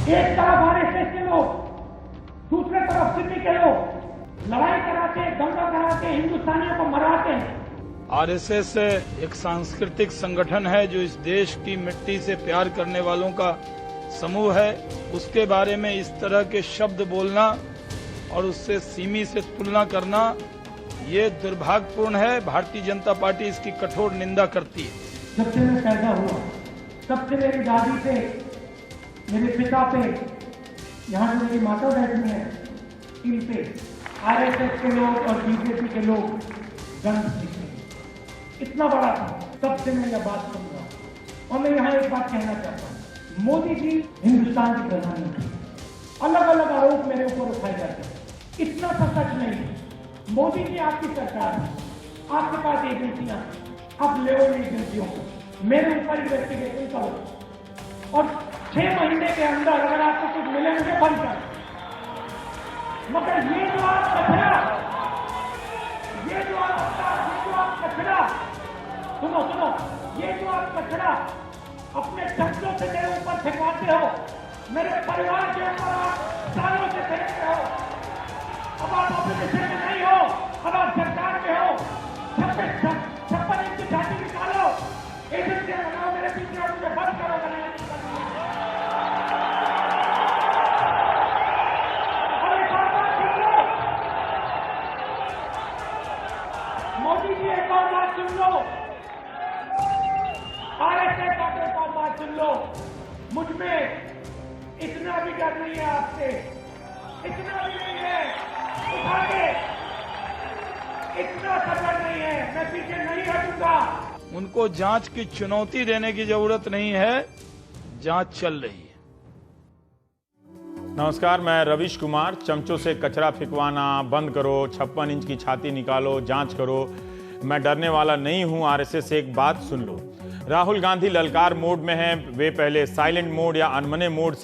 एक तरफ आरएसएस के लोग, दूसरे तरफ सिमी के लोग लड़ाई कराते, दंगा कराते, हिंदुस्तानियों को मराते हैं। आरएसएस एक सांस्कृतिक संगठन है जो इस देश की मिट्टी से प्यार करने वालों का समूह है। उसके बारे में इस तरह के शब्द बोलना और उससे सिमी से तुलना करना ये दुर्भाग्यपूर्ण है। भारतीय जनता पार्टी इसकी कठोर निंदा करती है। जब से मैं पैदा हुआ तब से मेरी दादी पे, मेरे पिता पे, यहाँ जो मेरी माता बैठी है, इन पे आरएसएस के लोग और बीजेपी के लोग गंद दिखे। इतना बड़ा था, तब से मैं यह बात सुन रहा हूँ। और मैं यहाँ एक बात कहना चाहता हूँ, मोदी जी हिंदुस्तान के प्रधानमंत्री, अलग अलग आरोप मेरे ऊपर उठाए जाते हैं। इतना सा सच नहीं। मोदी जी आपकी सरकार है, आपके पास एजेंसियां, आप ले एजेंसियों को मेरे ऊपर इन्वेस्टिगेशन करो और 6 महीने के अंदर अगर आपको कुछ मिले मुझे बंद कर। मगर ये जो आप कचरा, ये जो आप कचरा, सुनो, ये जो आप कचरा अपने शब्दों से मेरे ऊपर फेंकवाते हो, मेरे परिवार के ऊपर आप सालों से फेंकते हो। अब आप ऑपोजिशन में नहीं हो, अब आप सरकार में हो। 56 इंच की छाती निकालो, एजेंसियां बनाओ मेरे पीछे और मुझे बंद करो। मोदी जी एक और बात सुन लो, आरएसएस का एक और बात सुन लो, मुझ में इतना भी डर नहीं है आपसे, इतना भी नहीं है, उठा के इतना सफर नहीं है, मैं पीछे नहीं हटूंगा। उनको जांच की चुनौती देने की जरूरत नहीं है, जांच चल रही है। नमस्कार, मैं रविश कुमार। चमचों से कचरा फेंकवाना बंद करो, 56 इंच की छाती निकालो, जांच करो, मैं डरने वाला नहीं हूं। आरएसएस से एक बात सुन लो, राहुल गांधी ललकार मोड में हैं। वे पहले साइलेंट मोड या अनमने मोड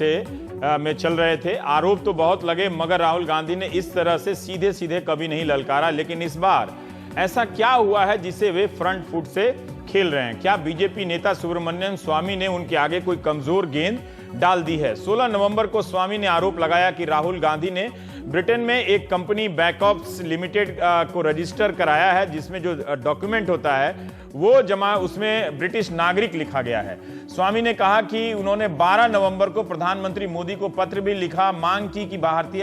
में चल रहे थे। आरोप तो बहुत लगे, मगर राहुल गांधी ने इस तरह से सीधे सीधे कभी नहीं ललकारा। लेकिन इस बार ऐसा क्या हुआ है जिसे वे फ्रंट फुट से खेल रहे हैं? क्या बीजेपी नेता सुब्रमण्यम स्वामी ने उनके आगे कोई कमजोर गेंद डाल दी है? 16 नवंबर को स्वामी ने आरोप लगाया कि राहुल गांधी ने ब्रिटेन में एक कंपनी बैकऑप्स लिमिटेड को रजिस्टर कराया है, जिसमें जो डॉक्यूमेंट होता है वो जमा, उसमें ब्रिटिश नागरिक लिखा गया है। स्वामी ने कहा कि उन्होंने 12 नवंबर को प्रधानमंत्री मोदी को पत्र भी लिखा, मांग की कि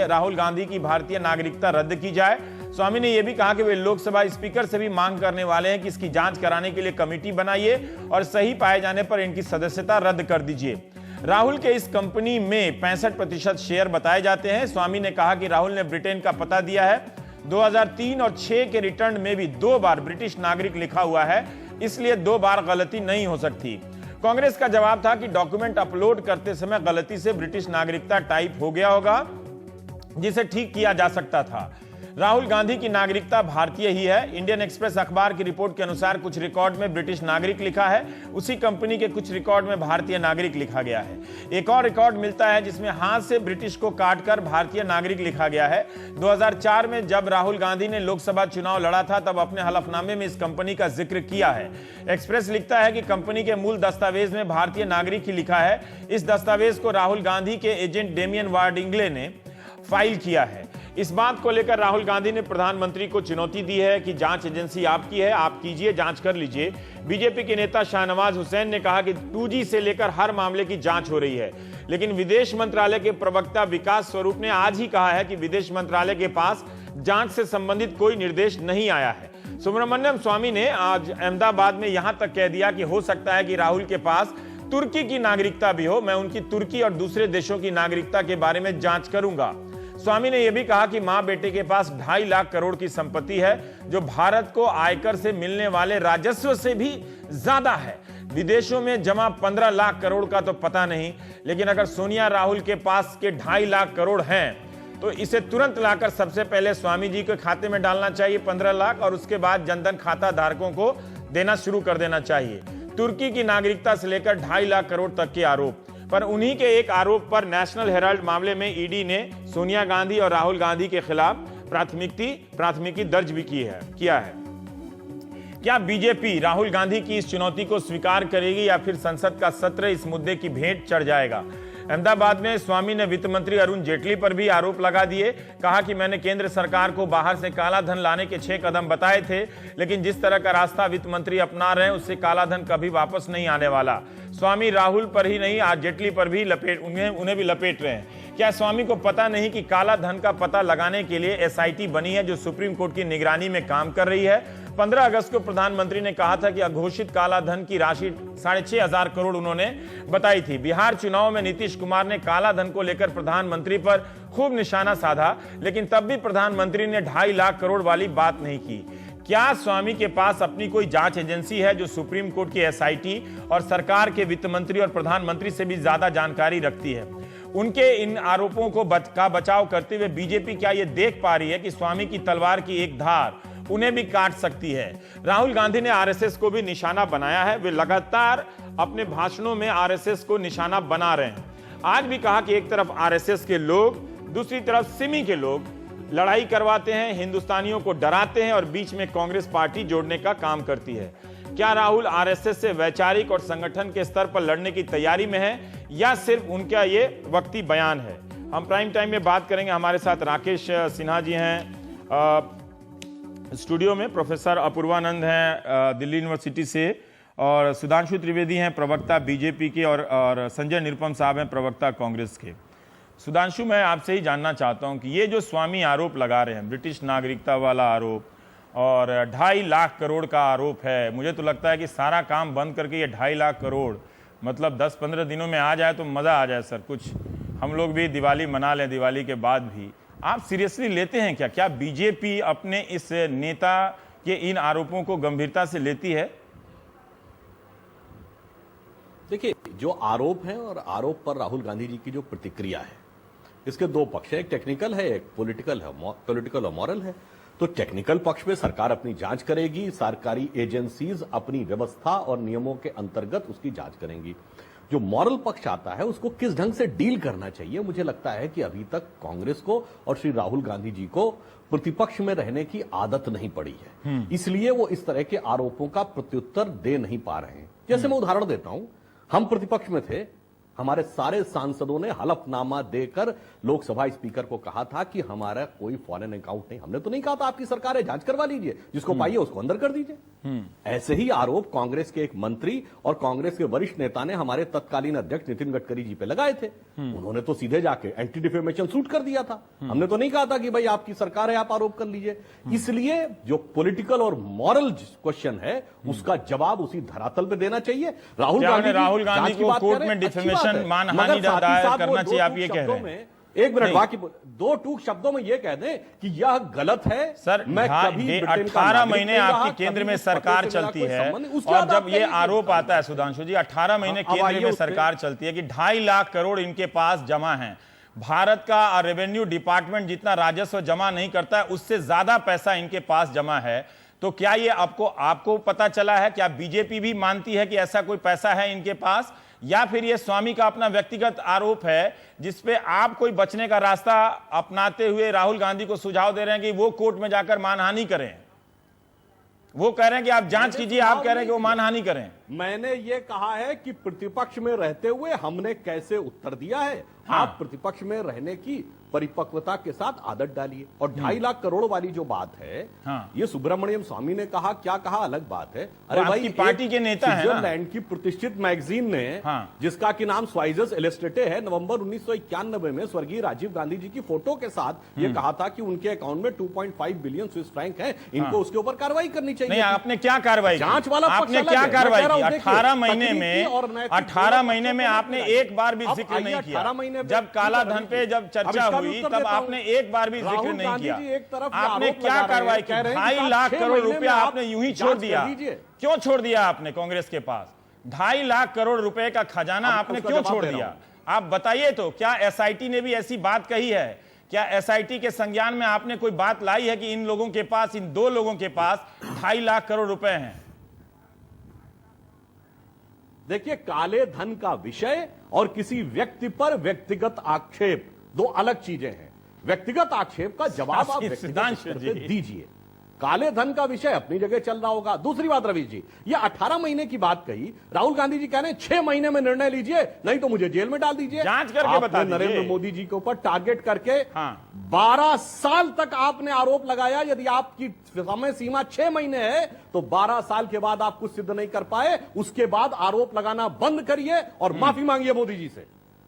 राहुल गांधी की भारतीय नागरिकता रद्द की जाए। स्वामी ने यह भी कहा कि वे लोकसभा स्पीकर से भी मांग करने वाले हैं कि इसकी जांच कराने के लिए कमेटी बनाइए और सही पाए जाने पर इनकी सदस्यता रद्द कर दीजिए। राहुल के इस कंपनी में 65% शेयर बताए जाते हैं। स्वामी ने कहा कि राहुल ने ब्रिटेन का पता दिया है। 2003 और 6 के रिटर्न में भी 2 बार ब्रिटिश नागरिक लिखा हुआ है, इसलिए 2 बार गलती नहीं हो सकती। कांग्रेस का जवाब था कि डॉक्यूमेंट अपलोड करते समय गलती से ब्रिटिश नागरिकता टाइप हो गया होगा, जिसे ठीक किया जा सकता था। राहुल गांधी की नागरिकता भारतीय ही है। इंडियन एक्सप्रेस अखबार की रिपोर्ट के अनुसार कुछ रिकॉर्ड में ब्रिटिश नागरिक लिखा है, उसी कंपनी के कुछ रिकॉर्ड में भारतीय नागरिक लिखा गया है। एक और रिकॉर्ड मिलता है जिसमें हाथ से ब्रिटिश को काटकर भारतीय नागरिक लिखा गया है। 2004 में जब राहुल गांधी ने लोकसभा चुनाव लड़ा था, तब अपने हलफनामे में इस कंपनी का जिक्र किया है। एक्सप्रेस लिखता है कि कंपनी के मूल दस्तावेज में भारतीय नागरिक ही लिखा है। इस दस्तावेज को राहुल गांधी के एजेंट डेमियन वार्डिंगले ने फाइल किया है। इस बात को लेकर राहुल गांधी ने प्रधानमंत्री को चुनौती दी है कि जांच एजेंसी आपकी है, आप कीजिए, जांच कर लीजिए। बीजेपी के नेता शाहनवाज हुसैन ने कहा कि 2G से लेकर हर मामले की जांच हो रही है। लेकिन विदेश मंत्रालय के प्रवक्ता विकास स्वरूप ने आज ही कहा है कि विदेश मंत्रालय के पास जांच से संबंधित कोई निर्देश नहीं आया है। सुब्रमण्यम स्वामी ने आज अहमदाबाद में यहां तक कह दिया कि हो सकता है कि राहुल के पास तुर्की की नागरिकता भी हो, मैं उनकी तुर्की और दूसरे देशों की नागरिकता के बारे में जांच करूंगा। स्वामी ने यह भी कहा कि मां बेटे के पास 2.5 लाख करोड़ की संपत्ति है, जो भारत को आयकर से मिलने वाले राजस्व से भी ज्यादा है। विदेशों में जमा 15 लाख करोड़ का तो पता नहीं, लेकिन अगर सोनिया राहुल के पास के 2.5 लाख करोड़ हैं तो इसे तुरंत लाकर सबसे पहले स्वामी जी के खाते में डालना चाहिए 15 लाख, और उसके बाद जनधन खाता धारकों को देना शुरू कर देना चाहिए। तुर्की की नागरिकता से लेकर 2.5 लाख करोड़ तक के आरोप, पर उन्हीं के एक आरोप पर नेशनल हेराल्ड मामले में ईडी ने सोनिया गांधी और राहुल गांधी के खिलाफ प्राथमिकी दर्ज भी किया है। क्या बीजेपी राहुल गांधी की इस चुनौती को स्वीकार करेगी या फिर संसद का सत्र इस मुद्दे की भेंट चढ़ जाएगा? अहमदाबाद में स्वामी ने वित्त मंत्री अरुण जेटली पर भी आरोप लगा दिए। कहा कि मैंने केंद्र सरकार को बाहर से काला धन लाने के 6 कदम बताए थे, लेकिन जिस तरह का रास्ता वित्त मंत्री अपना रहे हैं उससे काला धन कभी वापस नहीं आने वाला। स्वामी राहुल पर ही नहीं, आज जेटली पर भी उन्हें भी लपेट रहे हैं। क्या स्वामी को पता नहीं कि काला धन का पता लगाने के लिए एसआईटी बनी है जो सुप्रीम कोर्ट की निगरानी में काम कर रही है? 15 अगस्त को प्रधानमंत्री ने कहा था कि अघोषित काला धन की राशि 6,500 करोड़ उन्होंने बताई थी। बिहार चुनाव में नीतीश कुमार ने काला धन को लेकर प्रधानमंत्री पर खूब निशाना साधा, लेकिन तब भी प्रधानमंत्री ने 2.5 लाख करोड़ वाली बात नहीं की। क्या स्वामी के पास अपनी कोई जांच एजेंसी है जो सुप्रीम कोर्ट की एसआईटी और सरकार के वित्त मंत्री और प्रधानमंत्री से भी ज्यादा जानकारी रखती है? उनके इन आरोपों को बचाव करते हुए बीजेपी क्या यह देख पा रही है कि स्वामी की तलवार की एक धार उन्हें भी काट सकती है? राहुल गांधी ने आरएसएस को भी निशाना बनाया है। वे लगातार अपने भाषणों में आरएसएस को निशाना बना रहे हैं। आज भी कहा कि एक तरफ आरएसएस के लोग, दूसरी तरफ सिमी के लोग लड़ाई करवाते हैं, हिंदुस्तानियों को डराते हैं और बीच में कांग्रेस पार्टी जोड़ने का काम करती है। क्या राहुल आरएसएस से वैचारिक और संगठन के स्तर पर लड़ने की तैयारी में है या सिर्फ उनका ये वक्ती बयान है? हम प्राइम टाइम में बात करेंगे। हमारे साथ राकेश सिन्हा जी हैं स्टूडियो में, प्रोफेसर अपूर्वानंद हैं दिल्ली यूनिवर्सिटी से, और सुधांशु त्रिवेदी हैं प्रवक्ता बीजेपी के, और संजय निरुपम साहब हैं प्रवक्ता कांग्रेस के। सुधांशु, मैं आपसे ही जानना चाहता हूं कि ये जो स्वामी आरोप लगा रहे हैं, ब्रिटिश नागरिकता वाला आरोप और 2.5 लाख करोड़ का आरोप है, मुझे तो लगता है कि सारा काम बंद करके ये 2.5 लाख करोड़ मतलब 10-15 दिनों में आ जाए तो मजा आ जाए सर। कुछ हम लोग भी दिवाली मना लें, दिवाली के बाद भी। आप सीरियसली लेते हैं क्या? क्या बीजेपी अपने इस नेता के इन आरोपों को गंभीरता से लेती है? देखिए, जो आरोप है और आरोप पर राहुल गांधी जी की जो प्रतिक्रिया है, इसके 2 पक्ष है। एक टेक्निकल है, एक पॉलिटिकल और मॉरल है। तो टेक्निकल पक्ष में सरकार अपनी जांच करेगी, सरकारी एजेंसीज अपनी व्यवस्था और नियमों के अंतर्गत उसकी जांच करेंगी। जो मॉरल पक्ष आता है उसको किस ढंग से डील करना चाहिए, मुझे लगता है कि अभी तक कांग्रेस को और श्री राहुल गांधी जी को प्रतिपक्ष में रहने की आदत नहीं पड़ी है, इसलिए वो इस तरह के आरोपों का प्रत्युत्तर दे नहीं पा रहे हैं। जैसे मैं उदाहरण देता हूं, हम प्रतिपक्ष में थे, हमारे सारे सांसदों ने हलफनामा देकर लोकसभा स्पीकर को कहा था कि हमारा कोई फॉरेन अकाउंट नहीं। हमने तो नहीं कहा था आपकी सरकार है, जांच करवा लीजिए, जिसको पाइए उसको अंदर कर दीजिए। ऐसे ही आरोप कांग्रेस के एक मंत्री और कांग्रेस के वरिष्ठ नेता ने हमारे तत्कालीन अध्यक्ष नितिन गडकरी जी पे लगाए थे। उन्होंने तो सीधे जाके एंटी डिफेमेशन सूट कर दिया था। हमने तो नहीं कहा था कि भाई आपकी सरकार है, आप आरोप कर लीजिए। इसलिए जो पॉलिटिकल और मॉरल क्वेश्चन है उसका जवाब उसी धरातल पे देना चाहिए। राहुल गांधी को कोर्ट में डिफेमेशन, मानहानि दायर करना चाहिए, आप ये कह रहे हैं? एक मिनट, बाकी 2 टूक शब्दों में यह कह दें कि यह गलत है सर। मैं कभी 18 महीने आपकी केंद्र में सरकार चलती है, और जब ये आरोप आता है सुधांशु जी, 18 महीने केंद्र में सरकार चलती है कि 2.5 लाख करोड़ इनके पास जमा है। भारत का रेवेन्यू डिपार्टमेंट जितना राजस्व जमा नहीं करता है उससे ज्यादा पैसा इनके पास जमा है। तो क्या ये आपको पता चला है? क्या बीजेपी भी मानती है कि ऐसा कोई पैसा है इनके पास, या फिर ये स्वामी का अपना व्यक्तिगत आरोप है जिसपे आप कोई बचने का रास्ता अपनाते हुए राहुल गांधी को सुझाव दे रहे हैं कि वो कोर्ट में जाकर मानहानि करें? वो कह रहे हैं कि आप जांच कीजिए, आप कह रहे हैं कि वो मानहानि करें। मैंने ये कहा है कि प्रतिपक्ष में रहते हुए हमने कैसे उत्तर दिया है। आप प्रतिपक्ष में रहने की परिपक्वता के साथ आदत डालिए। और 2.5 लाख करोड़ वाली जो बात है, ये सुब्रमण्यम स्वामी ने कहा, क्या कहा अलग बात है। अरे भाई, पार्टी के नेता है। स्विट्जरलैंड की प्रतिष्ठित मैगजीन ने, जिसका की नाम स्वाइजर्स इलस्ट्रेटे है, नवंबर 1991 में स्वर्गीय राजीव गांधी जी की फोटो के साथ ये कहा था कि उनके अकाउंट में 2.5 बिलियन स्विस फ्रैंक है, इनको उसके ऊपर कार्रवाई करनी चाहिए। नहीं, आपने क्या कार्रवाई? जांच वाला आपने क्या कार्रवाई की? 18 महीने में आपने एक बार भी जिक्र नहीं किया। जब काला धन पे जब चर्चा हुई तब आपने एक बार भी जिक्र नहीं किया। आपने क्या कार्रवाई की? 2.5 लाख करोड़ रुपया आपने यूं ही छोड़ दिया। क्यों छोड़ दिया आपने कांग्रेस के पास? 2.5 लाख करोड़ रुपए का खजाना आपने क्यों छोड़ दिया? आप बताइए तो। क्या एसआईटी ने भी ऐसी बात कही है? क्या एसआईटी के संज्ञान में आपने कोई बात लाई है कि इन लोगों के पास, इन 2 लोगों के पास 2.5 लाख करोड़ रुपए हैं? देखिए, काले धन का विषय और किसी व्यक्ति पर व्यक्तिगत आक्षेप 2 अलग चीजें हैं। व्यक्तिगत आक्षेप का जवाब आप व्यक्तिगत स्तर पे दीजिए, काले धन का विषय अपनी जगह चल रहा होगा। दूसरी बात रवीश जी, ये 18 महीने की बात कही, राहुल गांधी जी कह रहे हैं 6 महीने में निर्णय लीजिए, नहीं तो मुझे जेल में डाल दीजिए। जांच करके बता दीजिए। नरेंद्र मोदी जी के ऊपर टारगेट करके हाँ। 12 साल तक आपने आरोप लगाया। यदि आपकी समय सीमा 6 महीने है तो 12 साल के बाद आप कुछ सिद्ध नहीं कर पाए, उसके बाद आरोप लगाना बंद करिए और माफी मांगिए मोदी जी से।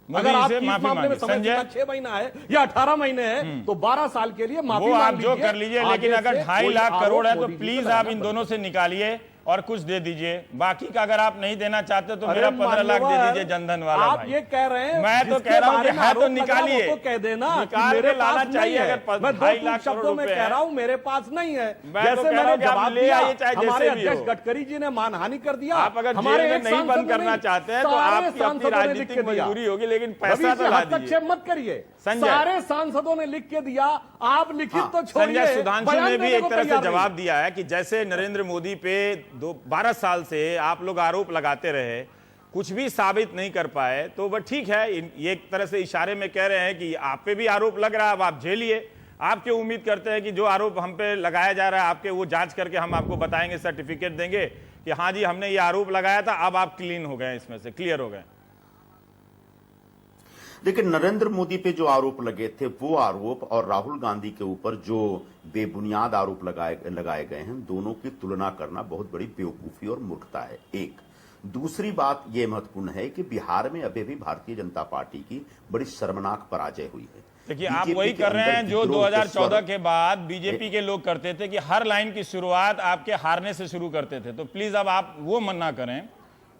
अगर आपकी इस मामले में समय सीमा 6 महीना है या 18 महीने है तो 12 साल के लिए माफी वो आप मांग जो लीजिए। कर लीजिए, लेकिन अगर 2.5 लाख करोड़ है तो प्लीज आप इन दोनों से निकालिए और कुछ दे दीजिए। बाकी का अगर आप नहीं देना चाहते तो मेरा 15 लाख दे दीजिए जनधन वाला। आप भाई ये कह रहे हैं, मैं तो कह रहा हूं कि है तो निकालिए, तो कह देना निकाल के लाना चाहिए। अगर मैं 2.5 लाख शब्दों में कह रहा हूं मेरे पास नहीं है। जैसे मैंने जवाब दिया, हमारे अध्यक्ष गडकरी जी ने मानहानि कर दिया। आप अगर जेल में नहीं बंद करना चाहते हैं तो आपकी अपनी राजनीतिक मजबूरी होगी, लेकिन पैसा तो ला दीजिए। हस्तक्षेप मत करिए। सारे सांसदों ने लिख के दिया, आप लिखित तो छोड़िए। संजय सुधांशु ने भी एक तरह से जवाब दिया है कि जैसे नरेंद्र मोदी पे 12 साल से आप लोग आरोप लगाते रहे, कुछ भी साबित नहीं कर पाए, तो वह ठीक है। ये एक तरह से इशारे में कह रहे हैं कि आप पे भी आरोप लग रहा है, अब आप झेलिए। आप क्यों उम्मीद करते हैं कि जो आरोप हम पे लगाया जा रहा है आपके, वो जांच करके हम आपको बताएंगे, सर्टिफिकेट देंगे कि हाँ जी हमने ये आरोप लगाया था, अब आप क्लीन हो गए, इसमें से क्लियर हो गए। लेकिन नरेंद्र मोदी पे जो आरोप लगे थे वो आरोप और राहुल गांधी के ऊपर जो बेबुनियाद आरोप लगाए गए हैं, दोनों की तुलना करना बहुत बड़ी बेवकूफी और मूर्खता है। एक दूसरी बात यह महत्वपूर्ण है कि बिहार में अभी भी भारतीय जनता पार्टी की बड़ी शर्मनाक पराजय हुई है। देखिए आप वही कर रहे हैं जो 2014 के बाद बीजेपी के लोग करते थे कि हर लाइन की शुरुआत आपके हारने से शुरू करते थे। तो प्लीज अब आप वो मना करें,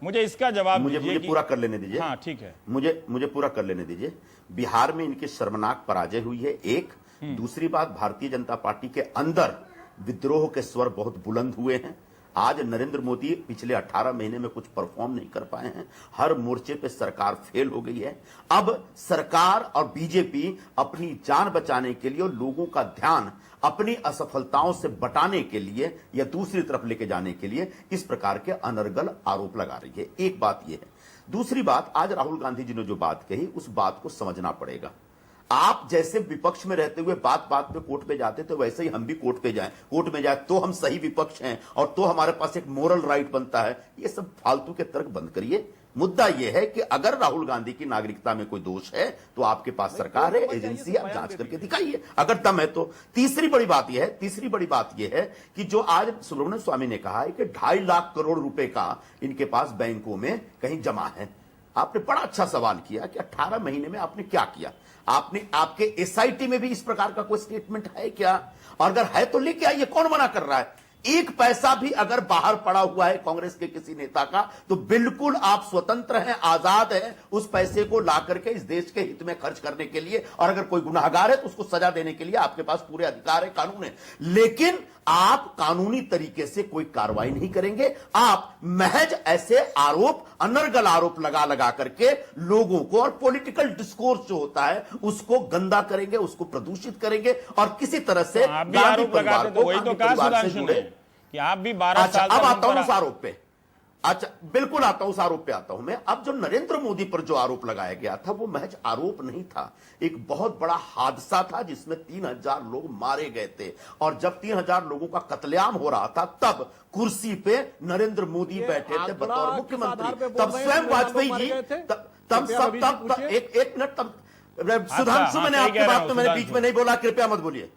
मुझे इसका जवाब मुझे पूरा कर लेने दीजिए। हाँ ठीक है, मुझे पूरा कर लेने दीजिए। बिहार में इनकी शर्मनाक पराजय हुई है, एक। दूसरी बात, भारतीय जनता पार्टी के अंदर विद्रोह के स्वर बहुत बुलंद हुए हैं। आज नरेंद्र मोदी पिछले 18 महीने में कुछ परफॉर्म नहीं कर पाए हैं, हर मोर्चे पे सरकार फेल हो गई है। अब सरकार और बीजेपी अपनी जान बचाने के लिए और लोगों का ध्यान अपनी असफलताओं से बटाने के लिए या दूसरी तरफ लेके जाने के लिए इस प्रकार के अनर्गल आरोप लगा रही है। एक बात यह है। दूसरी बात, आज राहुल गांधी जी ने जो बात कही उस बात को समझना पड़ेगा। आप जैसे विपक्ष में रहते हुए बात बात पे कोर्ट पे जाते थे, वैसे ही हम भी कोर्ट में जाए तो हम सही विपक्ष हैं और तो हमारे पास एक मोरल राइट बनता है। ये सब फालतू के तर्क बंद करिए। मुद्दा यह है कि अगर राहुल गांधी की नागरिकता में कोई दोष है तो आपके पास सरकार है, एजेंसी है, आप जांच करके दिखाइए अगर दम है तो। तीसरी बड़ी बात यह है कि जो आज सुब्रमण्यम स्वामी ने कहा है कि 2.5 लाख करोड़ रुपए का इनके पास बैंकों में कहीं जमा है। आपने बड़ा अच्छा सवाल किया कि 18 महीने में आपने क्या किया। आपके एसआईटी में भी इस प्रकार का कोई स्टेटमेंट है क्या? और अगर है तो लेके आइए, कौन मना कर रहा है? एक पैसा भी अगर बाहर पड़ा हुआ है कांग्रेस के किसी नेता का तो बिल्कुल आप स्वतंत्र हैं, आजाद हैं उस पैसे को ला करके इस देश के हित में खर्च करने के लिए। और अगर कोई गुनाहगार है तो उसको सजा देने के लिए आपके पास पूरे अधिकार है, कानून है। लेकिन आप कानूनी तरीके से कोई कार्रवाई नहीं करेंगे। आप महज ऐसे आरोप, अनर्गल आरोप लगा करके लोगों को और पॉलिटिकल डिस्कोर्स जो होता है उसको गंदा करेंगे, उसको प्रदूषित करेंगे और किसी तरह से आप भी आरोप लगाते तो वही तो कहा सुधांशु ने कि आप भी 12 साल अब आता हूं उस आरोप पे। अच्छा बिल्कुल आता हूं, उस आरोप पे आता हूं मैं। अब जो नरेंद्र मोदी पर जो आरोप लगाया गया था वो महज आरोप नहीं था, एक बहुत बड़ा हादसा था जिसमें 3000 लोग मारे गए थे। और जब 3000 लोगों का कत्लेआम हो रहा था तब कुर्सी पे नरेंद्र मोदी बैठे थे बतौर मुख्यमंत्री। तब स्वयं वाजपेयी जी तब एक मिनट, तब सुधांशु, मैंने आपकी बात तो मैंने बीच में नहीं बोला, कृपया मत बोलिए,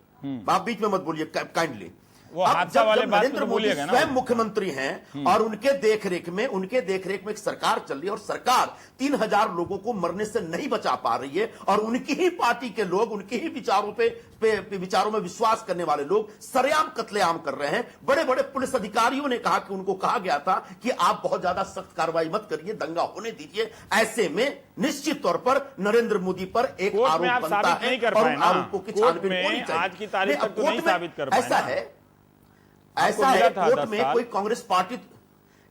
आप बीच में मत बोलिए काइंडली। अब जब नरेंद्र मोदी स्वयं मुख्यमंत्री हैं और उनके देखरेख में एक सरकार चल रही है और सरकार 3000 लोगों को मरने से नहीं बचा पा रही है और उनकी ही पार्टी के लोग, उनके ही विचारों में विश्वास करने वाले लोग सरेआम कत्लेआम कर रहे हैं। बड़े बड़े पुलिस अधिकारियों ने कहा कि उनको कहा गया था कि आप बहुत ज्यादा सख्त कार्रवाई मत करिए, दंगा होने दीजिए। ऐसे में निश्चित तौर पर नरेंद्र मोदी पर एक आरोप बनता है और आरोपों की छानबीन होनी चाहिए। आज की तारीख तक तो नहीं साबित कर पाए। ऐसा है कोर्ट में कोई कांग्रेस पार्टी,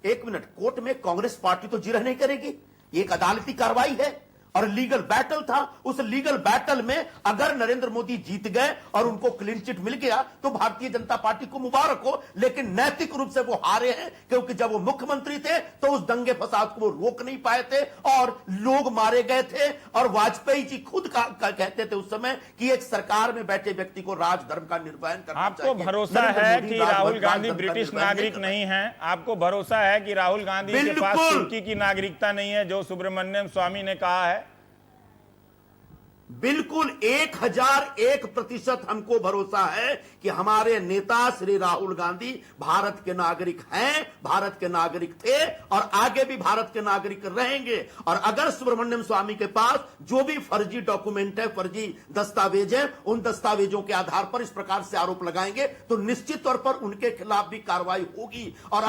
एक मिनट, कोर्ट में कांग्रेस पार्टी तो जिरह नहीं करेगी। ये एक अदालती कार्रवाई है और लीगल बैटल था। उस लीगल बैटल में अगर नरेंद्र मोदी जीत गए और उनको क्लीन चिट मिल गया तो भारतीय जनता पार्टी को मुबारक हो, लेकिन नैतिक रूप से वो हारे हैं, क्योंकि जब वो मुख्यमंत्री थे तो उस दंगे फसाद को वो रोक नहीं पाए थे और लोग मारे गए थे। और वाजपेयी जी खुद कहते थे उस समय कि एक सरकार में बैठे व्यक्ति को राजधर्म का निर्वहन करना आपको भरोसा है कि राहुल गांधी ब्रिटिश नागरिक नहीं है? आपको भरोसा है कि राहुल गांधी के पास तुर्की की नागरिकता नहीं है, जो सुब्रमण्यम स्वामी ने कहा है? बिल्कुल 1001% हमको भरोसा है कि हमारे नेता श्री राहुल गांधी भारत के नागरिक हैं, भारत के नागरिक थे और आगे भी भारत के नागरिक रहेंगे। और अगर सुब्रमण्यम स्वामी के पास जो भी फर्जी डॉक्यूमेंट है, फर्जी दस्तावेज है, उन दस्तावेजों के आधार पर इस प्रकार से आरोप लगाएंगे तो निश्चित तौर पर उनके खिलाफ भी कार्रवाई होगी। और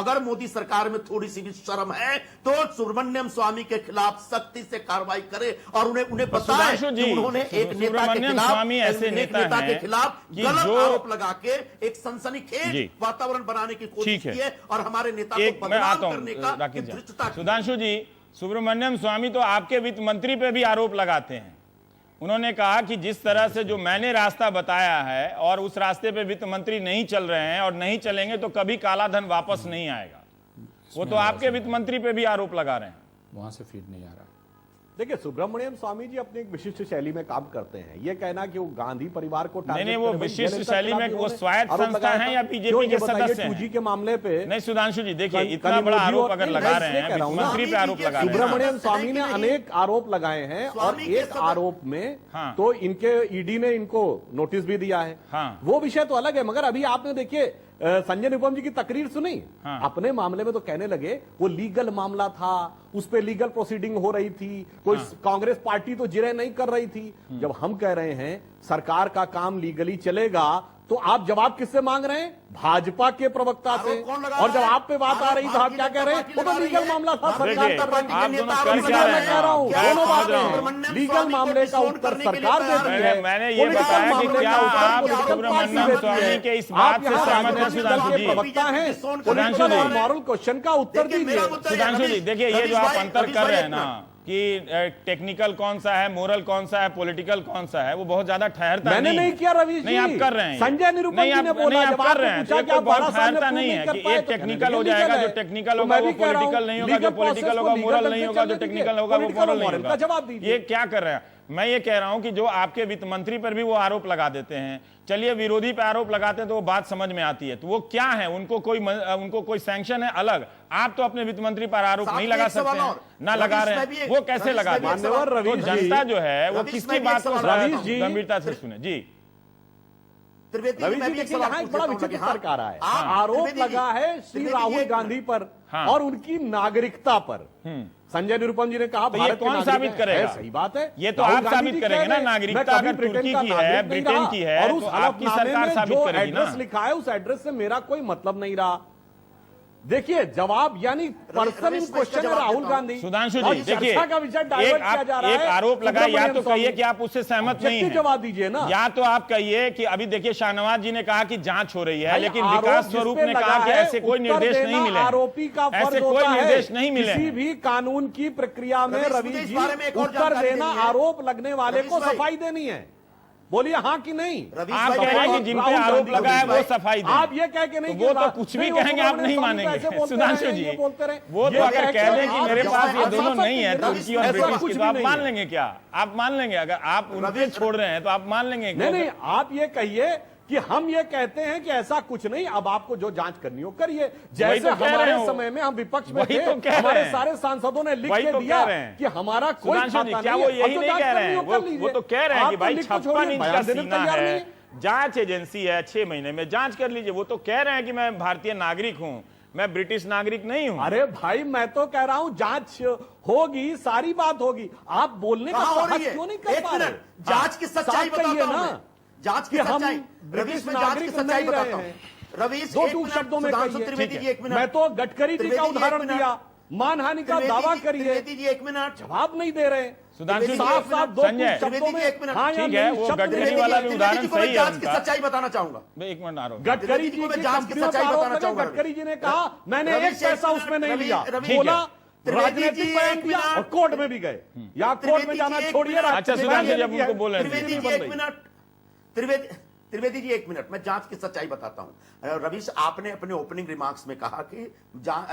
अगर मोदी सरकार में थोड़ी सी भी शर्म है तो सुब्रमण्यम स्वामी के खिलाफ सख्ती से कार्रवाई करे और उन्हें बताए उन्होंने एक नेता के खिलाफ गलत आरोप लगा के एक सनसनीखेज वातावरण बनाने की कोशिश की है और हमारे नेता को बदनाम करने का धृष्टता। सुधांशु जी, सुब्रमण्यम स्वामी तो आपके वित्त मंत्री पे भी आरोप लगाते हैं। उन्होंने कहा कि जिस तरह से जो मैंने रास्ता बताया है और उस रास्ते पे वित्त मंत्री नहीं चल रहे हैं और नहीं चलेंगे तो कभी काला धन वापस नहीं आएगा। वो तो आपके वित्त मंत्री पे भी आरोप लगा रहे हैं। वहां से फीड नहीं आ रहा। देखिए, सुब्रमण्यम स्वामी जी अपनी एक विशिष्ट शैली में काम करते हैं। ये कहना कि वो गांधी परिवार को नहीं, वो विशिष्ट शैली में वो स्वायत्त संस्था है या बीजेपी के सदस्य हैं? 2G के मामले पे नहीं सुधांशु जी, देखिए इतना बड़ा आरोप अगर लगा रहे हैं, मंत्री पे आरोप लगा रहे हैं। सुब्रमण्यम स्वामी ने अनेक आरोप लगाए हैं और एक आरोप में तो इनके ईडी ने इनको नोटिस भी दिया है। वो विषय तो अलग है, मगर अभी आपने देखिए संजय निरुपम जी की तकरीर सुनी। अपने मामले में तो कहने लगे वो लीगल मामला था, उस पे लीगल प्रोसीडिंग हो रही थी, कोई कांग्रेस पार्टी तो जिरह नहीं कर रही थी। जब हम कह रहे हैं सरकार का काम लीगली चलेगा तो आप जवाब किससे मांग रहे हैं? भाजपा के प्रवक्ता से। और जब आप पे बात आ रही तो आप क्या कह रहे हैं? वो तो लीगल मामला था, सरकार कर रही थी। मैं कह रहा हूं दोनों बातें, लीगल मामले का उत्तर सरकार देती है। मैंने ये बताया कि क्या आप सुब्रमण्यम स्वामी के इस बात से सहमत हैं? सुधांशु जी, प्रवक्ता है, पॉलिटिकल और मॉरल क्वेश्चन का उत्तर दीजिए। सुधांशु जी, देखिए ये जो आप अंतर कर रहे हैं ना कि टेक्निकल कौन सा है, मोरल कौन सा है, पॉलिटिकल कौन सा है, वो बहुत ज्यादा ठहरता मैंने नहीं किया रवि जी। नहीं, आप कर रहे हैं। संजय निरुपम जी ने बोला, आप कर रहे हैं, ये बहुत ठहरता नहीं है कि एक टेक्निकल हो जाएगा, जो टेक्निकल होगा वो पॉलिटिकल नहीं होगा, जो पॉलिटिकल होगा मोरल नहीं होगा, जो टेक्निकल होगा वो मोरल नहीं होगा। जवाब दीजिए, ये क्या कर रहे हैं? मैं ये कह रहा हूं कि जो आपके वित्त मंत्री पर भी वो आरोप लगा देते हैं, चलिए विरोधी पे आरोप लगाते हैं तो वो बात समझ में आती है, तो वो क्या है? उनको कोई सैंक्शन है अलग? आप तो अपने वित्त मंत्री पर आरोप नहीं लगा सकते हैं, ना लगा रहे हैं, वो कैसे लगा दें? तो जनता जो है वो किसकी बात को गंभीरता से सुने? जी रवि जी, देखिए यहाँ एक बड़ा विचित्र तर्क आ रहा है। आरोप लगा है श्री राहुल गांधी पर और उनकी नागरिकता पर। संजय निरुपम जी ने कहा भारत कौन साबित करेगा? सही बात है, ये तो आप साबित करेंगे ना। नागरिकता अगर तुर्की की है, ब्रिटेन की है, और उस तो आपकी सरकार साबित करेगी ना। एड्रेस लिखा है, उस एड्रेस से मेरा कोई मतलब नहीं रहा। देखिए जवाब यानी पर्सन इन क्वेश्चन है राहुल गांधी। सुधांशु जी, देखिए एक आरोप लगा, या तो कहिए कि आप उससे सहमत नहीं हैं, जवाब दीजिए ना, या तो आप कहिए कि अभी देखिए शाहनवाज जी ने कहा कि जांच हो रही है, लेकिन विकास स्वरूप ने कहा कि ऐसे कोई निर्देश नहीं मिले, आरोपी का ऐसे कोई निर्देश नहीं मिले। किसी भी कानून की प्रक्रिया में रवि जी उत्तर देना, आरोप लगने वाले को सफाई देनी है। बोलिए हाँ कि नहीं? आप कह रहे हैं कि जिन पे आरोप लगा है वो सफाई दें। आप ये कह के नहीं, वो तो कुछ भी कहेंगे आप नहीं मानेंगे। सुधांशु जी, वो तो अगर कह दें कि मेरे पास ये दोनों नहीं है, तुर्की और ब्रिटिश की, तो आप मान लेंगे क्या? आप मान लेंगे? अगर आप उनके छोड़ रहे हैं तो आप मान लेंगे? नहीं, आप ये कहिए कि हम ये कहते हैं कि ऐसा कुछ नहीं, अब आपको जो जांच करनी हो करिए। जैसे तो हमारे समय में हम विपक्ष में थे, हमारे सारे सांसदों ने लिख के दिया कि हमारा कोई खाता नहीं है। क्या वो यही नहीं कह रहे हैं? वो तो कह रहे हैं कि भाई 56 इंच का सीना है, जांच एजेंसी है, 6 महीने में जांच कर लीजिए। वो तो कह रहे हैं कि मैं भारतीय नागरिक हूं, मैं ब्रिटिश नागरिक नहीं हूं। अरे भाई, मैं तो कह रहा हूं जांच होगी, सारी बात होगी। आप बोलने का साहस क्यों नहीं कर पा रहे? जांच की सच्चाई बताइए ना, जांच की सच्चाई। ब्रिटिश नागरिक नहीं रहे हैं। रवीश, दो शब्दों में कहिए। मैं तो गडकरी जी का उदाहरण दिया, मानहानि का दावा करिए, एक मिनट जवाब नहीं दे रहे। सुधांशु साफ साफ दो शब्दों में हाँ ठीक है, वो गडकरी वाला भी उदाहरण सही है। जांच की सच्चाई बताना चाहूंगा। एक मिनट आरोप, गडकरी जी की जांच की सच्चाई बताना चाहूंगा। गडकरी जी ने कहा मैंने एक पैसा उसमें नहीं लिया, बोला राजनीतिक जी, बयान एक दिया मिनट। और कोर्ट में भी गए। या कोर्ट में जाना छोड़िए, अच्छा सुधांशु जी, अब उनको बोलने दीजिए। त्रिवेदी जी एक मिनट, त्रिवेदी जी एक मिनट, मैं जांच की सच्चाई बताता हूं। रवीश, आपने अपने ओपनिंग रिमार्क्स में कहा कि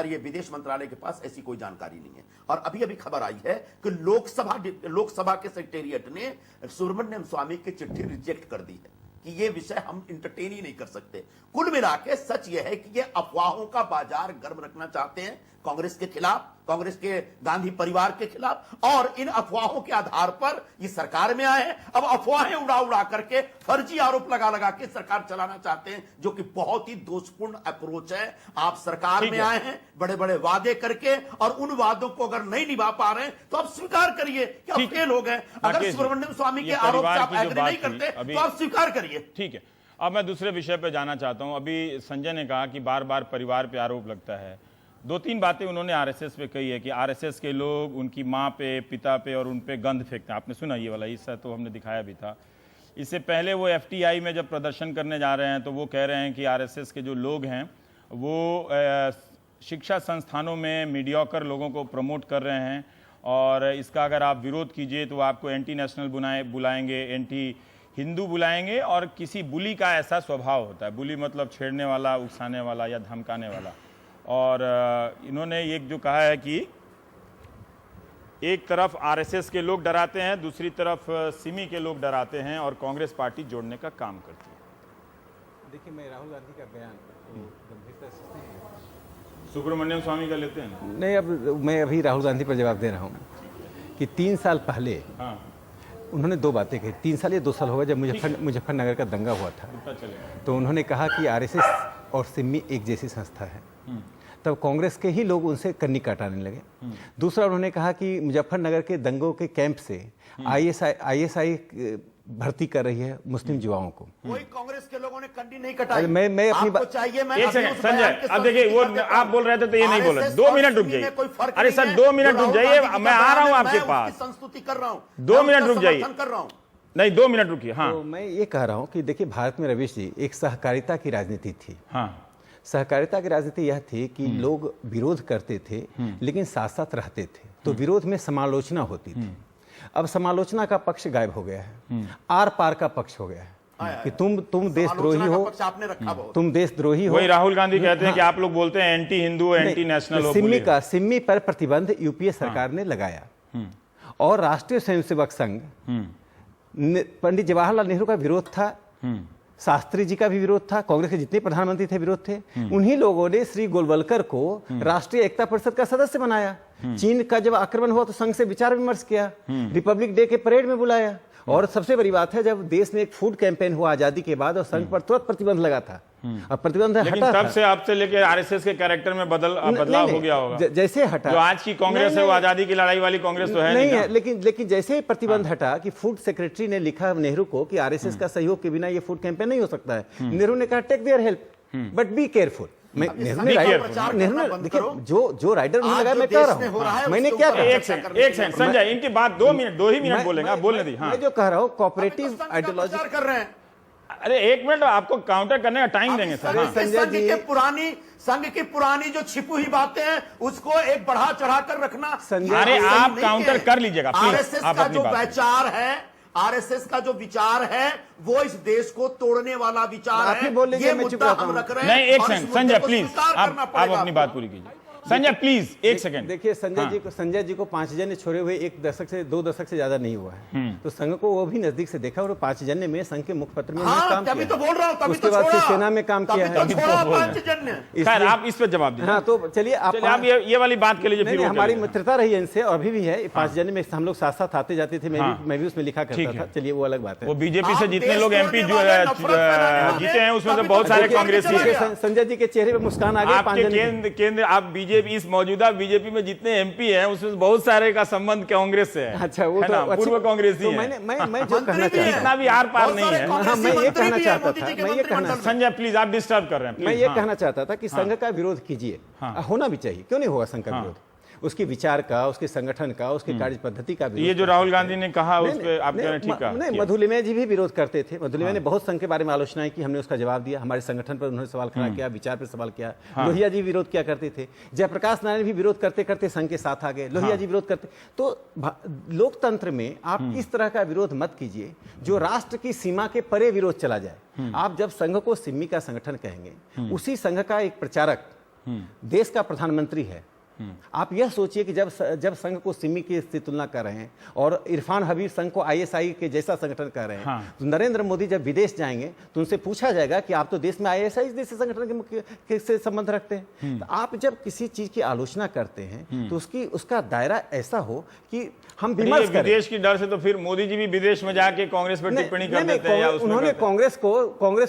ये विदेश मंत्रालय के पास ऐसी कोई जानकारी नहीं है, और अभी अभी खबर आई है कि लोकसभा के सेक्रेटेरिएट ने सुब्रमण्यम स्वामी की चिट्ठी रिजेक्ट कर दी है कि ये विषय हम इंटरटेन ही नहीं कर सकते। कुल मिला के सच यह है कि ये अफवाहों का बाजार गर्म रखना चाहते हैं कांग्रेस के खिलाफ, कांग्रेस के गांधी परिवार के खिलाफ, और इन अफवाहों के आधार पर ये सरकार में आए हैं। अब अफवाहें उड़ा उड़ा करके फर्जी आरोप लगा लगा के सरकार चलाना चाहते हैं, जो कि बहुत ही दोषपूर्ण अप्रोच है। आप सरकार में आए हैं बड़े बड़े वादे करके, और उन वादों को अगर नहीं निभा पा रहे हैं तो आप स्वीकार करिए कि आप फेल हो गए। अगर सुब्रमण्यम स्वामी के आरोप से आप एग्री नहीं करते तो आप स्वीकार करिए। ठीक है, अब मैं दूसरे विषय पर जाना चाहता हूं। अभी संजय ने कहा कि बार बार परिवार पे आरोप लगता है। दो तीन बातें उन्होंने आरएसएस पे कही है कि आरएसएस के लोग उनकी माँ पे, पिता पे और उन पे गंध फेंकते हैं। आपने सुना ये वाला हिस्सा, तो हमने दिखाया भी था। इससे पहले वो एफटीआई में जब प्रदर्शन करने जा रहे हैं तो वो कह रहे हैं कि आरएसएस के जो लोग हैं वो शिक्षा संस्थानों में मीडियोकर लोगों को प्रमोट कर रहे हैं, और इसका अगर आप विरोध कीजिए तो आपको एंटी नेशनल बुलाएंगे, एंटी हिंदू बुलाएंगे, और किसी बुली का ऐसा स्वभाव होता है। बुली मतलब छेड़ने वाला, उकसाने वाला या धमकाने वाला। और इन्होंने एक जो कहा है कि एक तरफ आरएसएस के लोग डराते हैं, दूसरी तरफ सिमी के लोग डराते हैं, और कांग्रेस पार्टी जोड़ने का काम करती है। देखिए, मैं राहुल गांधी का बयान गंभीरता से नहीं, सुब्रमण्यम स्वामी का लेते हैं ना? नहीं, अब मैं अभी राहुल गांधी पर जवाब दे रहा हूँ कि 3 साल पहले उन्होंने 2 बातें कही। 3 साल या 2 साल हो गए जब मुजफ्फरनगर का दंगा हुआ था, तो उन्होंने कहा कि आरएसएस और सिमी एक जैसी संस्था है। तब कांग्रेस के ही लोग उनसे कन्नी काटने लगे। दूसरा, उन्होंने कहा कि मुजफ्फरनगर के दंगों के कैंप से आईएसआई भर्ती कर रही है मुस्लिम युवाओं को। कोई कांग्रेस के लोगों ने कन्नी नहीं कटाई। मैं अपनी आपको चाहिए, मैं एक सेकंड संजय, अब देखिए वो आप बोल रहे थे तो ये नहीं बोल रहे। 2 मिनट रुक जाइए। अरे सर 2 मिनट रुक जाइए, मैं आ रहा हूं आपके पास। संस्तुति कर रहा हूं, 2 मिनट रुक जाइए। कर रहा हूं। नहीं, 2 मिनट रुकिए। हाँ, तो मैं ये कह रहा हूँ कि देखिए, भारत में रवीश जी एक सहकारिता की राजनीति थी। हाँ, सहकारिता की राजनीति यह थी कि लोग विरोध करते थे लेकिन साथ साथ रहते थे, तो विरोध में समालोचना होती थी। अब समालोचना का पक्ष गायब हो गया है, आर पार का पक्ष हो गया है कि तुम देशद्रोही हो, आपने रखा बहुत। तुम देशद्रोही हो। वही राहुल गांधी कहते हैं कि आप लोग बोलते हैं anti Hindu, anti national. Simi पर प्रतिबंध यूपीए सरकार ने लगाया, और राष्ट्रीय स्वयंसेवक संघ, पंडित जवाहरलाल नेहरू का विरोध था, शास्त्री जी का भी विरोध था, कांग्रेस के जितने प्रधानमंत्री थे विरोध थे। उन्हीं लोगों ने श्री गोलवलकर को राष्ट्रीय एकता परिषद का सदस्य बनाया। चीन का जब आक्रमण हुआ तो संघ से विचार विमर्श किया, रिपब्लिक डे के परेड में बुलाया, और सबसे बड़ी बात है जब देश में एक फूड कैंपेन हुआ आजादी के बाद और संघ पर तुरंत प्रतिबंध लगा था। अब प्रतिबंध हटा, तब से आपसे लेकर आरएसएस के कैरेक्टर में बदलाव हो गया होगा। जैसे हटा, जो आज की कांग्रेस है वो आजादी की लड़ाई वाली कांग्रेस तो है नहीं है। लेकिन जैसे ही प्रतिबंध हटा कि फूड सेक्रेटरी ने लिखा नेहरू को कि आरएसएस का सहयोग के बिना ये फूड कैंपेन नहीं हो सकता है, नेहरू ने कहा take their help but be careful. Nehru ने देखिए जो राइडर उन्होंने लगाया, मैं कह रहा हूँ, मैंने क्या कहा। एक सेकंड संजय, इनकी बात 2 ही मिनट बोलेंगे, आप बोलने दी। मैं जो कह रहा हूँ कोऑपरेटिव आइडियोलॉजी कर रहे हैं। अरे 1 मिनट, आपको काउंटर करने का टाइम देंगे सर। संघ की पुरानी जो छिपी हुई बातें हैं उसको एक बढ़ा चढ़ा कर रखना। अरे आप काउंटर कर लीजिएगा प्लीज। आरएसएस का जो विचार है, आरएसएस का जो विचार है वो इस देश को तोड़ने वाला विचार है। ये मुद्दा हम रख रहे हैं। नहीं, एक सेकंड संजय प्लीज, आप अपनी बात पूरी कीजिए। Sanjay please 1 second. देखिए संजय जी को 5 जन छोड़े हुए 2 दशक से ज्यादा नहीं हुआ है, तो संघ को वो भी नजदीक से देखा, और 5 जन में संघ के मुखपत्र में काम किया। तो बोल रहा हूं, उसके बाद शिवसेना में काम किया है। खैर आप इस पे जवाब दीजिए। हाँ, तो चलिए आप ये वाली बात के लिए हमारी मित्रता रही है इनसे, और अभी भी है। 5 जन में हम लोग साथ साथ आते जाते थे, मैं भी उसमें लिखा करता था। चलिए वो अलग बात है। वो बीजेपी से जितने लोग एमपी जीते हैं उसमें से बहुत सारे कांग्रेसी हैं। संजय जी के चेहरे पे मुस्कान आ गई। केंद्र आप बीजेपी, इस मौजूदा बीजेपी में जितने एमपी हैं उसमें बहुत सारे का संबंध कांग्रेस से है। अच्छा, वो तो पूर्व कांग्रेसी है। मैं जो कहना चाहता इतना भी आर पार नहीं है। मैं ये कहना चाहता था, संजय प्लीज आप डिस्टर्ब कर रहे हैं। मैं ये कहना चाहता था कि संघ का विरोध कीजिए, होना भी चाहिए, क्यों नहीं होगा संघ का विरोध। उसके विचार का, उसके संगठन का, उसके कार्य पद्धति का ये जो राहुल गांधी ने कहा उस पे आप कह रहे हैं ठीक कहा? नहीं, मधुलिमय जी भी विरोध करते थे। मधुलिमय ने बहुत संघ के बारे में आलोचनाएं की, हमने उसका जवाब दिया। हमारे संगठन पर उन्होंने सवाल खड़ा किया, विचार पर सवाल किया। लोहिया जी विरोध किया करते थे, जयप्रकाश नारायण भी विरोध करते करते संघ के साथ आ गए, लोहिया जी विरोध करते। तो लोकतंत्र में आप इस तरह का विरोध मत कीजिए जो राष्ट्र की सीमा के परे विरोध चला जाए। आप जब संघ को सिम्मी का संगठन कहेंगे, उसी संघ का एक प्रचारक देश का प्रधानमंत्री है। आप यह सोचिए कि जब संघ को सिमी की से तुलना कर रहे हैं और इरफान हबीब संघ को आईएसआई के जैसा संगठन कर रहे हैं, तो नरेंद्र मोदी जब विदेश जाएंगे तो उनसे पूछा जाएगा कि आप तो देश में आईएसआई जैसे संगठन के मुख्य से संबंध रखते हैं। तो आप जब किसी चीज की आलोचना करते हैं तो उसका दायरा ऐसा हो कि हम विमर्श करें। विदेश की डर से तो फिर मोदी जी भी विदेश में जाके कांग्रेस पर टिप्पणी कर देते हैं। उन्होंने कांग्रेस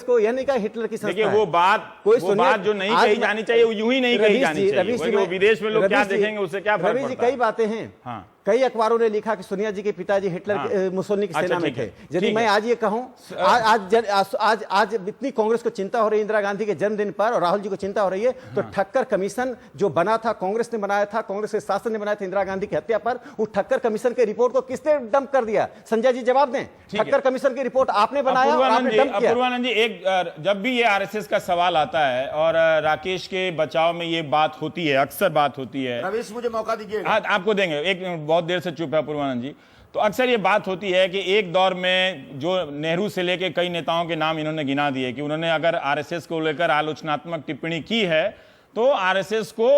को यह नहीं कहा हिटलर की संस्था है। वो बात जो नहीं कही जानी चाहिए वो यूं ही नहीं कही जानी चाहिए। वो विदेश में लोग क्या देखेंगे उससे क्या फर्क पड़ता है? कई बातें हैं। कई अखबारों ने लिखा कि सोनिया जी के पिताजी हिटलर मुसोलिनी की सेना में थे। यदि मैं आज ये कहूं, आज इतनी कांग्रेस को चिंता हो रही है इंदिरा गांधी के जन्मदिन पर और राहुल जी को चिंता हो रही है, तो ठक्कर कमीशन जो बना था, कांग्रेस ने बनाया था, कांग्रेस के शासन ने बनाया था इंदिरा गांधी की हत्या पर, उस ठक्कर कमीशन के रिपोर्ट को किसने डंप कर दिया? संजय जी जवाब दें। ठक्कर कमीशन की रिपोर्ट आपने बनाया और आपने डंप किया। पूर्वानंद जी, एक जब भी ये आरएसएस का सवाल आता है और राकेश के बचाव में ये बात होती है, अक्सर बात होती है। रवीश मुझे मौका दीजिए। आपको देंगे, एक बहुत देर से चुप है पूर्वानंद जी। तो अक्सर ये बात होती है कि एक दौर में जो नेहरू से लेकर कई नेताओं के नाम इन्होंने गिना दिए कि उन्होंने अगर आरएसएस को लेकर आलोचनात्मक टिप्पणी की है तो आरएसएस को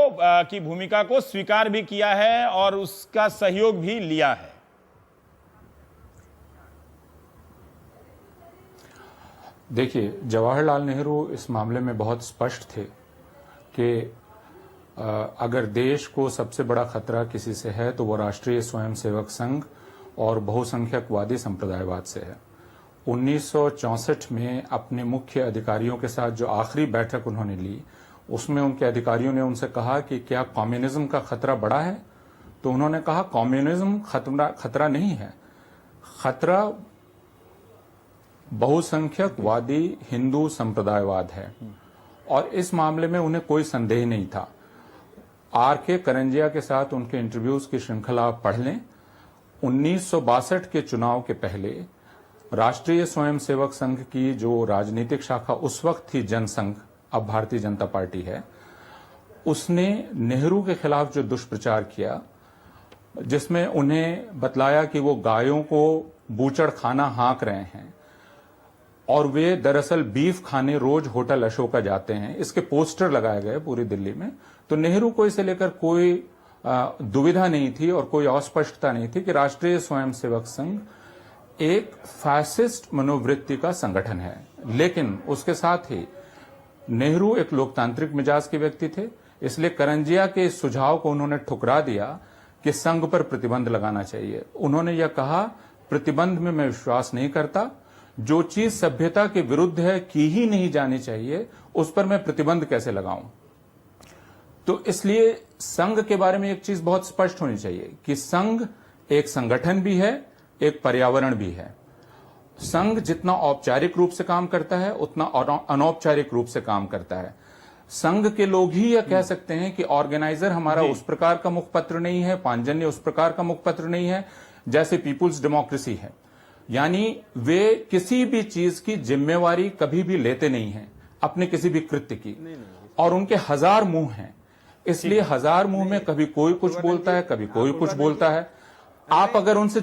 की भूमिका को स्वीकार भी किया है और उसका सहयोग भी लिया है। देखिए, जवाहरलाल नेहरू इस मामले में बहुत स्पष्ट थे कि अगर देश को सबसे बड़ा खतरा किसी से है तो वो राष्ट्रीय स्वयंसेवक संघ और बहुसंख्यकवादी संप्रदायवाद से है। 1964 में अपने मुख्य अधिकारियों के साथ जो आखिरी बैठक उन्होंने ली, उसमें उनके अधिकारियों ने उनसे कहा कि क्या कम्युनिज्म का खतरा बड़ा है? तो उन्होंने कहा कम्युनिज्म खतरा नहीं है, खतरा बहुसंख्यकवादी हिंदू संप्रदायवाद है। और इस मामले में उन्हें कोई संदेह नहीं था। आर.के. करंजिया के साथ उनके इंटरव्यूज की श्रृंखला आप पढ़ लें। 1962 के चुनाव के पहले राष्ट्रीय स्वयंसेवक संघ की जो राजनीतिक शाखा उस वक्त थी, जनसंघ, अब भारतीय जनता पार्टी है, उसने नेहरू के खिलाफ जो दुष्प्रचार किया, जिसमें उन्हें बतलाया कि वो गायों को बूचड़ खाना हाँक रहे हैं और वे दरअसल बीफ खाने रोज होटल अशोका जाते हैं, इसके पोस्टर लगाए गए पूरी दिल्ली में। तो नेहरू को इसे लेकर कोई दुविधा नहीं थी और कोई अस्पष्टता नहीं थी कि राष्ट्रीय स्वयंसेवक संघ एक फैसिस्ट मनोवृत्ति का संगठन है। लेकिन उसके साथ ही नेहरू एक लोकतांत्रिक मिजाज के व्यक्ति थे, इसलिए करंजिया के इस सुझाव को उन्होंने ठुकरा दिया कि संघ पर प्रतिबंध लगाना चाहिए। उन्होंने यह कहा, प्रतिबंध में मैं विश्वास नहीं करता, जो चीज सभ्यता के विरुद्ध है, की ही नहीं जानी चाहिए, उस पर मैं प्रतिबंध कैसे लगाऊं। तो इसलिए संघ के बारे में एक चीज बहुत स्पष्ट होनी चाहिए कि संघ एक संगठन भी है, एक पर्यावरण भी है। संघ जितना औपचारिक रूप से काम करता है उतना अनौपचारिक रूप से काम करता है। संघ के लोग ही यह कह सकते हैं कि ऑर्गेनाइजर हमारा उस प्रकार का मुखपत्र नहीं है, पांजन्य उस प्रकार का मुखपत्र नहीं है जैसे पीपुल्स डेमोक्रेसी है। यानी वे किसी भी चीज की जिम्मेवारी कभी भी लेते नहीं हैं अपने किसी भी कृत्य की, और उनके हजार मुंह हैं, इसलिए हजार मुंह में कभी कोई कुछ बोलता है, कभी कोई कुछ बोलता है। आप अगर उनसे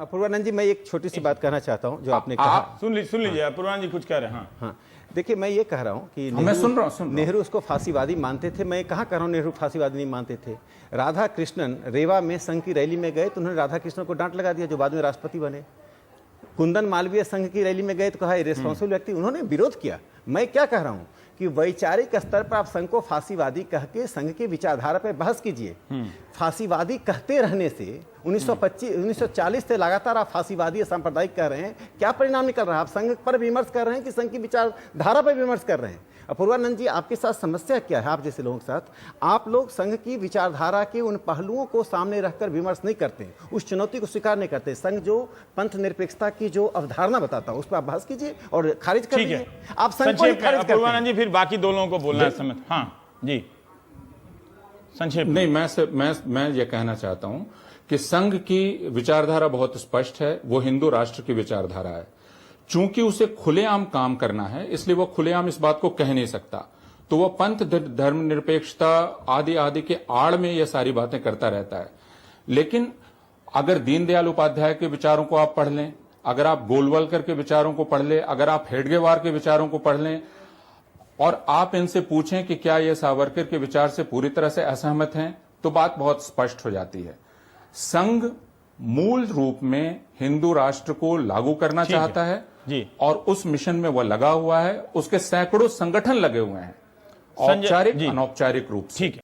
पूर्वानंद जी, मैं एक छोटी सी बात कहना चाहता हूं जो आपने कहा। सुन लीजिए, पूर्वानंद जी कुछ कह रहे हैं। हाँ, देखिए, मैं ये कह रहा हूं कि मैं सुन रहा हूं। नेहरू उसको फांसीवादी मानते थे। मैं कहां कह रहा हूं नेहरू फांसीवादी नहीं मानते थे। राधा कृष्णन रेवा में संघ की रैली में गए तो उन्होंने राधा कृष्णन को डांट लगा दिया, जो बाद में राष्ट्रपति बने। कुंदन मालवीय संघ की रैली में गए तो कहा इरेस्पॉन्सिबल व्यक्ति, उन्होंने विरोध किया। मैं क्या कह रहा हूं कि वैचारिक स्तर पर आप संघ को फांसीवादी कह के संघ की विचारधारा पर बहस कीजिए। फांसीवादी कहते रहने से 1940 से लगातार आप फांसीवादी सांप्रदायिक कह रहे हैं, क्या परिणाम निकल रहा है? आप संघ पर विमर्श कर रहे हैं कि संघ की विचारधारा पर विमर्श कर रहे हैं? अपूर्वानंद जी, आपके साथ समस्या क्या है? आप जैसे लोगों के साथ आप लोग संघ की विचारधारा के उन पहलुओं को सामने रखकर विमर्श नहीं करते, उस चुनौती को स्वीकार नहीं करते। संघ जो पंथ निरपेक्षता की जो अवधारणा बताता है उस पर आप बहस कीजिए और खारिज कर दीजिए। आप संघ को खारिज करते हैं। फिर बाकी दो लोगों को बोलना है समय। हाँ जी, संक्षेप नहीं, मैं ये कहना चाहता हूं कि संघ की विचारधारा बहुत स्पष्ट है, वो हिंदू राष्ट्र की विचारधारा है। चूंकि उसे खुलेआम काम करना है, इसलिए वो खुलेआम इस बात को कह नहीं सकता, तो वो पंथ, धर्मनिरपेक्षता आदि आदि के आड़ में ये सारी बातें करता रहता है। लेकिन अगर दीनदयाल उपाध्याय के विचारों को आप पढ़ लें, अगर आप गोलवलकर के विचारों को पढ़ लें, अगर आप हेडगेवार के विचारों को पढ़ लें और आप इनसे पूछें कि क्या ये सावरकर के विचार से पूरी तरह से असहमत हैं, तो बात बहुत स्पष्ट हो जाती है। संघ मूल रूप में हिंदू राष्ट्र को लागू करना चाहता है जी, और उस मिशन में वह लगा हुआ है। उसके सैकड़ों संगठन लगे हुए हैं, औपचारिक अनौपचारिक रूप से। ठीक है।